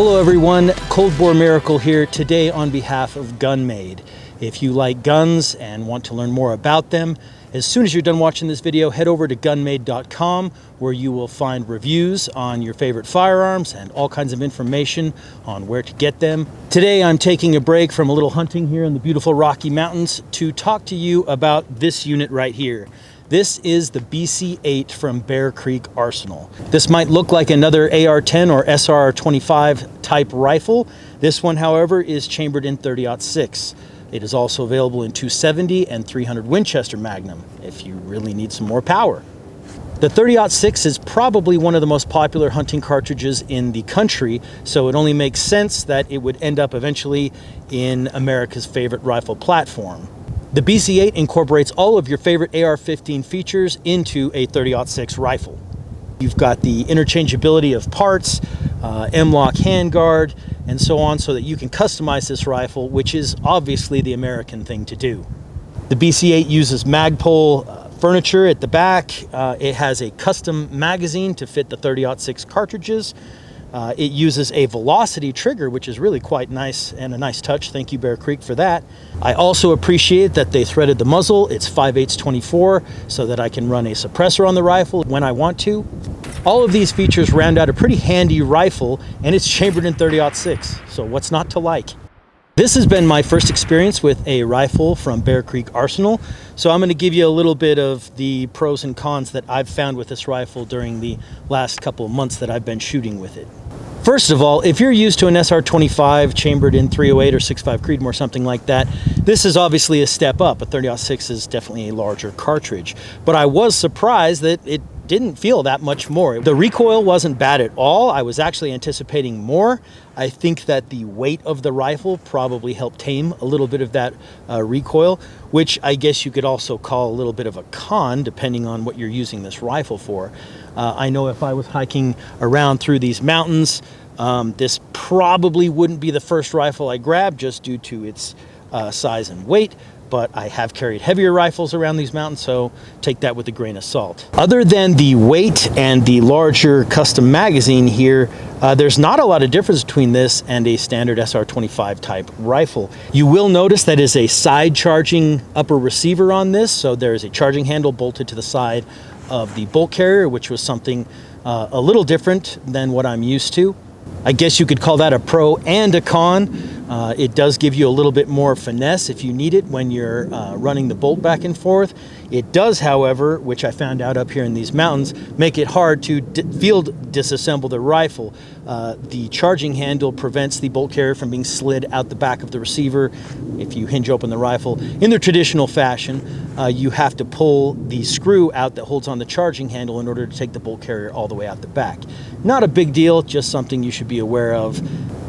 Hello everyone, Cold Bore Miracle here today on behalf of GunMade. If you like guns and want to learn more about them, as soon as you're done watching this video, head over to gunmade.com where you will find reviews on your favorite firearms and all kinds of information on where to get them. Today I'm taking a break from a little hunting here in the beautiful Rocky Mountains to talk to you about this unit right here. This is the BC-8 from Bear Creek Arsenal. This might look like another AR-10 or SR-25 type rifle. This one, however, is chambered in .30-06. It is also available in 270 and 300 Winchester Magnum if you really need some more power. The .30-06 is probably one of the most popular hunting cartridges in the country, so it only makes sense that it would end up eventually in America's favorite rifle platform. The BC-8 incorporates all of your favorite AR-15 features into a .30-06 rifle. You've got the interchangeability of parts, M-LOK handguard, and so on, so that you can customize this rifle, which is obviously the American thing to do. The BC-8 uses Magpul furniture at the back. It has a custom magazine to fit the .30-06 cartridges. It uses a velocity trigger, which is really quite nice and a nice touch. Thank you, Bear Creek, for that. I also appreciate that they threaded the muzzle. It's 5/8 24, so that I can run a suppressor on the rifle when I want to. All of these features round out a pretty handy rifle, and it's chambered in .30-06, so what's not to like? This has been my first experience with a rifle from Bear Creek Arsenal, so I'm going to give you a little bit of the pros and cons that I've found with this rifle during the last couple of months that I've been shooting with it. First of all, if you're used to an SR-25 chambered in .308 or 6.5 Creedmoor, something like that, this is obviously a step up. A .30-06 is definitely a larger cartridge, but I was surprised that it didn't feel that much more. The recoil wasn't bad at all. I was actually anticipating more. I think that the weight of the rifle probably helped tame a little bit of that recoil, which I guess you could also call a little bit of a con, depending on what you're using this rifle for. I know if I was hiking around through these mountains, this probably wouldn't be the first rifle I grabbed just due to its size and weight, but I have carried heavier rifles around these mountains, so take that with a grain of salt. Other than the weight and the larger custom magazine here, there's not a lot of difference between this and a standard SR-25 type rifle. You will notice that is a side charging upper receiver on this, so there is a charging handle bolted to the side of the bolt carrier, which was something a little different than what I'm used to. I guess you could call that a pro and a con. It does give you a little bit more finesse if you need it when you're running the bolt back and forth. It does, however, which I found out up here in these mountains, make it hard to field disassemble the rifle. The charging handle prevents the bolt carrier from being slid out the back of the receiver. If you hinge open the rifle in the traditional fashion, you have to pull the screw out that holds on the charging handle in order to take the bolt carrier all the way out the back. Not a big deal, just something you should be aware of.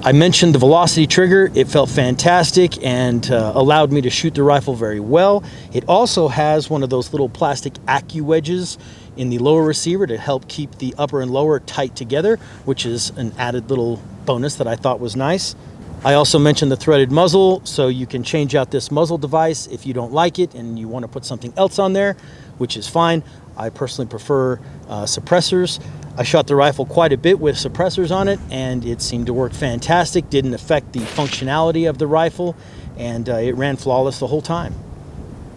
I mentioned the velocity trigger. It felt fantastic and allowed me to shoot the rifle very well. It also has one of those little plastic AccuWedges in the lower receiver to help keep the upper and lower tight together, which is an added little bonus that I thought was nice. I also mentioned the threaded muzzle, so you can change out this muzzle device if you don't like it and you want to put something else on there, which is fine. I personally prefer suppressors. I shot the rifle quite a bit with suppressors on it, and it seemed to work fantastic. Didn't affect the functionality of the rifle, and it ran flawless the whole time.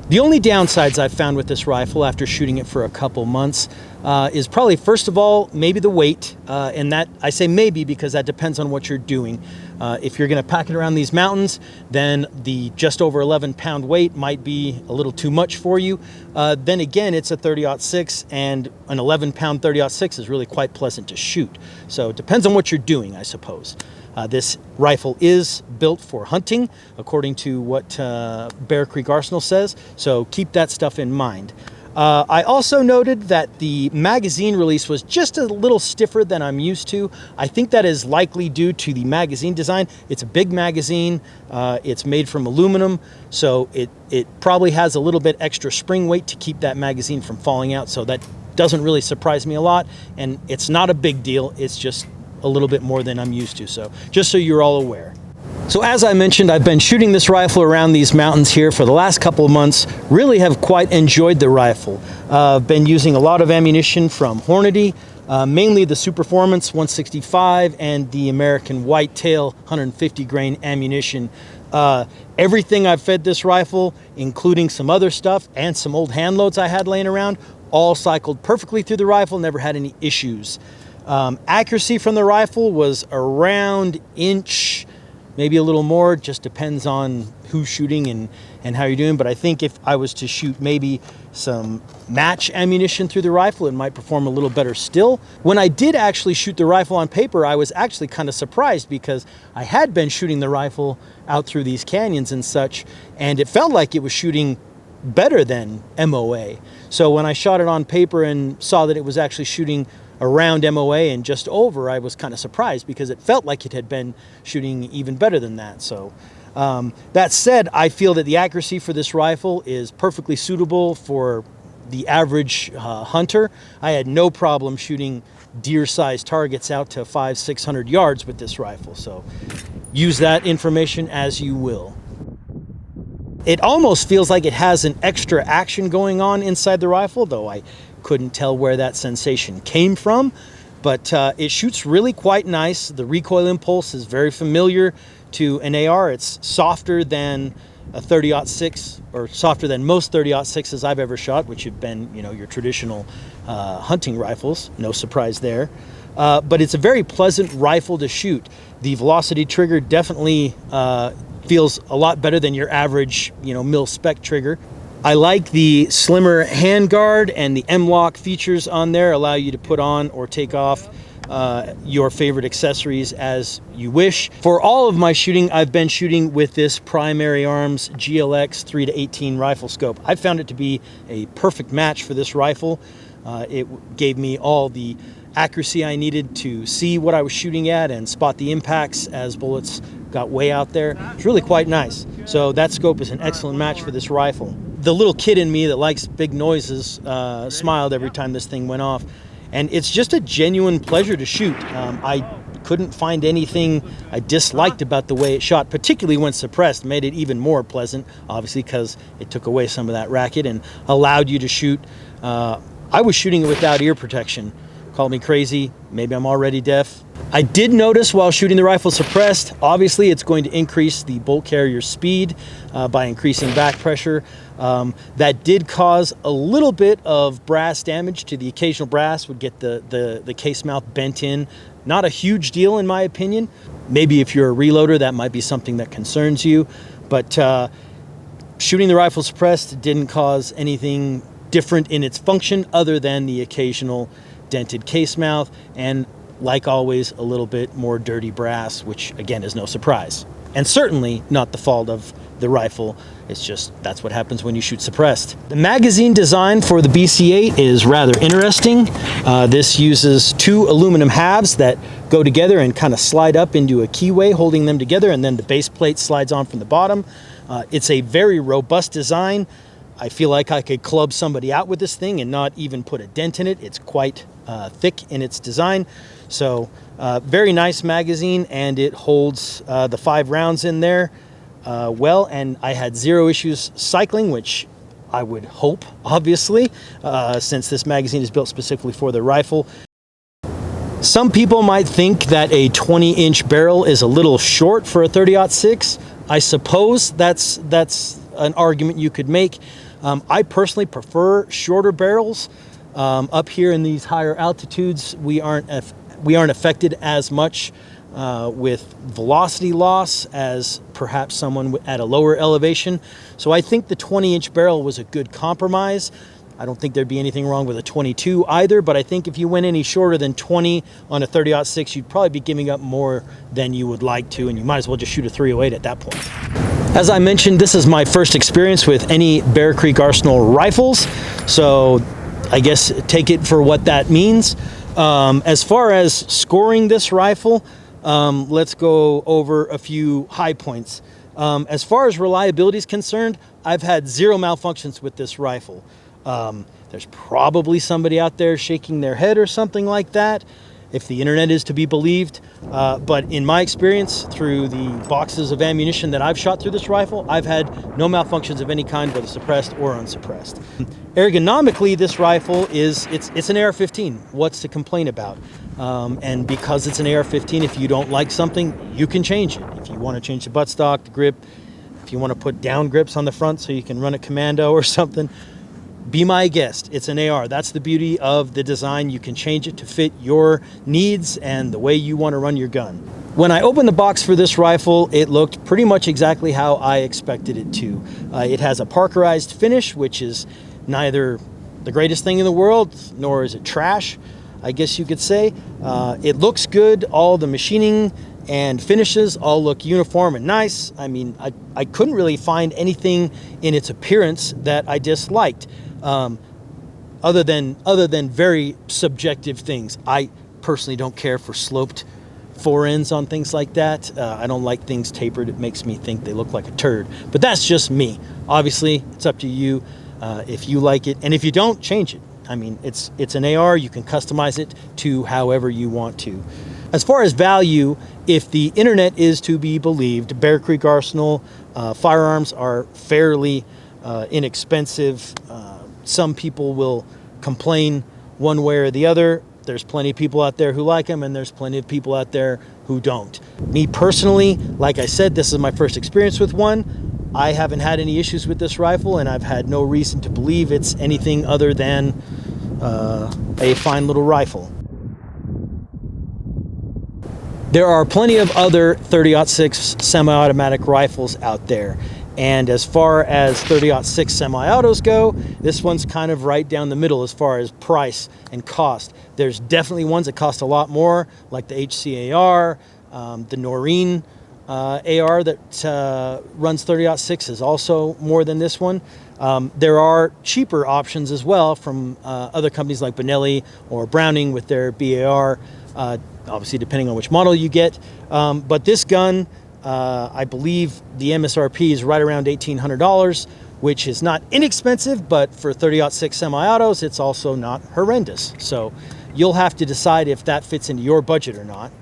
The only downsides I've found with this rifle after shooting it for a couple months is probably, first of all, maybe the weight. And that, I say maybe because that depends on what you're doing. If you're going to pack it around these mountains, then the just over 11-pound weight might be a little too much for you. Then again, it's a .30-06, and an 11-pound .30-06 is really quite pleasant to shoot. So it depends on what you're doing, I suppose. This rifle is built for hunting, according to what Bear Creek Arsenal says, so keep that stuff in mind. I also noted that the magazine release was just a little stiffer than I'm used to. I think that is likely due to the magazine design. It's a big magazine, it's made from aluminum, so it probably has a little bit extra spring weight to keep that magazine from falling out, so that doesn't really surprise me a lot, and it's not a big deal, it's just a little bit more than I'm used to, so just so you're all aware. So as I mentioned, I've been shooting this rifle around these mountains here for the last couple of months. Really have quite enjoyed the rifle. I've been using a lot of ammunition from Hornady, mainly the Superformance 165 and the American Whitetail 150 grain ammunition. Everything I've fed this rifle, including some other stuff and some old hand loads I had laying around, all cycled perfectly through the rifle, never had any issues. Accuracy from the rifle was around inch, maybe a little more, just depends on who's shooting and how you're doing. But I think if I was to shoot maybe some match ammunition through the rifle, it might perform a little better still. When I did actually shoot the rifle on paper, I was actually kind of surprised because I had been shooting the rifle out through these canyons and such, and it felt like it was shooting better than MOA. So when I shot it on paper and saw that it was actually shooting around MOA and just over, I was kind of surprised because it felt like it had been shooting even better than that. So that said, I feel that the accuracy for this rifle is perfectly suitable for the average hunter. I had no problem shooting deer-sized targets out to 500-600 yards with this rifle. So use that information as you will. It almost feels like it has an extra action going on inside the rifle, though I couldn't tell where that sensation came from, but it shoots really quite nice. The recoil impulse is very familiar to an AR. It's softer than a 30-06, or softer than most 30-06s I've ever shot, which have been, you know, your traditional hunting rifles. No surprise there. But it's a very pleasant rifle to shoot. The velocity trigger definitely feels a lot better than your average, you know, mil-spec trigger. I like the slimmer handguard, and the M-LOK features on there allow you to put on or take off your favorite accessories as you wish. For all of my shooting, I've been shooting with this Primary Arms GLX 3-18 rifle scope. I found it to be a perfect match for this rifle. It gave me all the accuracy I needed to see what I was shooting at and spot the impacts as bullets got way out there. It's really quite nice. So that scope is an excellent match for this rifle. The little kid in me that likes big noises smiled every time this thing went off. And it's just a genuine pleasure to shoot. I couldn't find anything I disliked about the way it shot, particularly when suppressed. Made it even more pleasant, obviously, because it took away some of that racket and allowed you to shoot. I was shooting it without ear protection. Call me crazy, maybe I'm already deaf. I did notice while shooting the rifle suppressed, obviously it's going to increase the bolt carrier speed by increasing back pressure. That did cause a little bit of brass damage to the occasional brass, would get the case mouth bent in. Not a huge deal in my opinion. Maybe if you're a reloader, that might be something that concerns you. But shooting the rifle suppressed didn't cause anything different in its function other than the occasional dented case mouth and, like always, a little bit more dirty brass, which again is no surprise. And certainly not the fault of the rifle. It's just that's what happens when you shoot suppressed. The magazine design for the BC-8 is rather interesting. This uses two aluminum halves that go together and kind of slide up into a keyway, holding them together, and then the base plate slides on from the bottom. It's a very robust design. I feel like I could club somebody out with this thing and not even put a dent in it. It's quite thick in its design. So very nice magazine, and it holds the 5 rounds in there well, and I had zero issues cycling, which I would hope, obviously, since this magazine is built specifically for the rifle. Some people might think that a 20-inch barrel is a little short for a 30-06. I suppose that's an argument you could make. I personally prefer shorter barrels. Up here in these higher altitudes, we aren't affected as much with velocity loss as perhaps someone at a lower elevation. So I think the 20-inch barrel was a good compromise. I don't think there'd be anything wrong with a 22 either, but I think if you went any shorter than 20 on a 30-06, you'd probably be giving up more than you would like to, and you might as well just shoot a 308 at that point. As I mentioned, this is my first experience with any Bear Creek Arsenal rifles, so I guess take it for what that means. As far as scoring this rifle, let's go over a few high points. As far as reliability is concerned, I've had zero malfunctions with this rifle. There's probably somebody out there shaking their head or something like that. if the internet is to be believed. But in my experience, through the boxes of ammunition that I've shot through this rifle, I've had no malfunctions of any kind, whether suppressed or unsuppressed. Ergonomically, this rifle it's an AR-15. What's to complain about? And because it's an AR-15, if you don't like something, you can change it. If you want to change the buttstock, the grip, if you want to put down grips on the front so you can run it commando or something, be my guest. It's an AR. That's the beauty of the design. You can change it to fit your needs and the way you want to run your gun. When I opened the box for this rifle, it looked pretty much exactly how I expected it to. It has a Parkerized finish, which is neither the greatest thing in the world, nor is it trash, I guess you could say. It looks good. All the machining and finishes all look uniform and nice. I mean, I couldn't really find anything in its appearance that I disliked, other than very subjective things. I personally don't care for sloped fore ends on things like that. I don't like things tapered. It makes me think they look like a turd. But that's just me. Obviously, it's up to you if you like it, and if you don't, change it. I mean, it's an AR. You can customize it to however you want to. As far as value, if the internet is to be believed, Bear Creek Arsenal firearms are fairly inexpensive. Some people will complain one way or the other. There's plenty of people out there who like them, and there's plenty of people out there who don't. Me personally, like I said, this is my first experience with one. I haven't had any issues with this rifle, and I've had no reason to believe it's anything other than a fine little rifle. There are plenty of other 30-06 semi-automatic rifles out there. And as far as 30-06 semi-autos go, this one's kind of right down the middle as far as price and cost. There's definitely ones that cost a lot more, like the HCAR, the Noreen AR that runs 30-06 is also more than this one. There are cheaper options as well from other companies like Benelli or Browning with their BAR, obviously depending on which model you get. But this gun, I believe the MSRP is right around $1,800, which is not inexpensive, but for 30-06 semi-autos, it's also not horrendous. So you'll have to decide if that fits into your budget or not.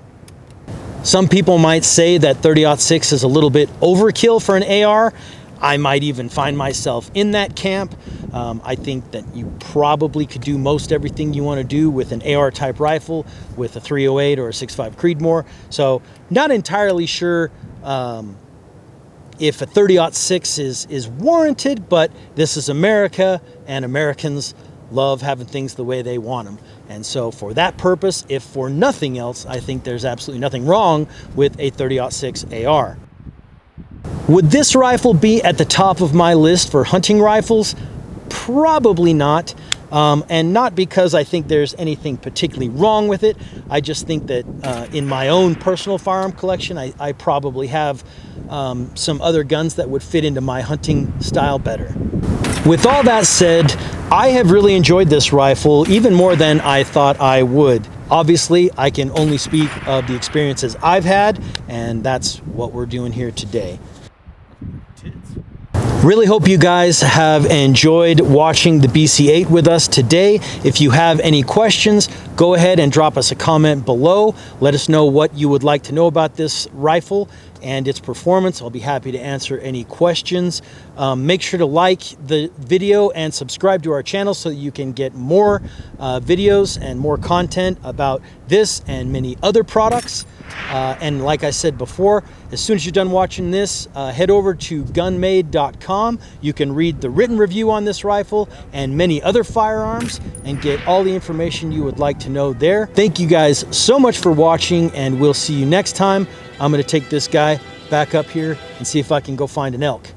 Some people might say that 30-06 is a little bit overkill for an AR. I might even find myself in that camp. I think that you probably could do most everything you want to do with an AR type rifle with a 308 or a 6.5 Creedmoor. So not entirely sure if a 30-06 is warranted, but this is America, and Americans love having things the way they want them. And so for that purpose, if for nothing else, I think there's absolutely nothing wrong with a 30-06 AR. Would this rifle be at the top of my list for hunting rifles? Probably not. And not because I think there's anything particularly wrong with it. I just think that in my own personal firearm collection, I probably have some other guns that would fit into my hunting style better. With all that said, I have really enjoyed this rifle, even more than I thought I would. Obviously, I can only speak of the experiences I've had, and that's what we're doing here today. Really hope you guys have enjoyed watching the BC-8 with us today. If you have any questions, go ahead and drop us a comment below. Let us know what you would like to know about this rifle and its performance. I'll be happy to answer any questions. Make sure to like the video and subscribe to our channel so that you can get more videos and more content about this and many other products. And like I said before, as soon as you're done watching this, head over to gunmade.com. You can read the written review on this rifle and many other firearms and get all the information you would like to know there. Thank you guys so much for watching, and we'll see you next time. I'm going to take this guy back up here and see if I can go find an elk.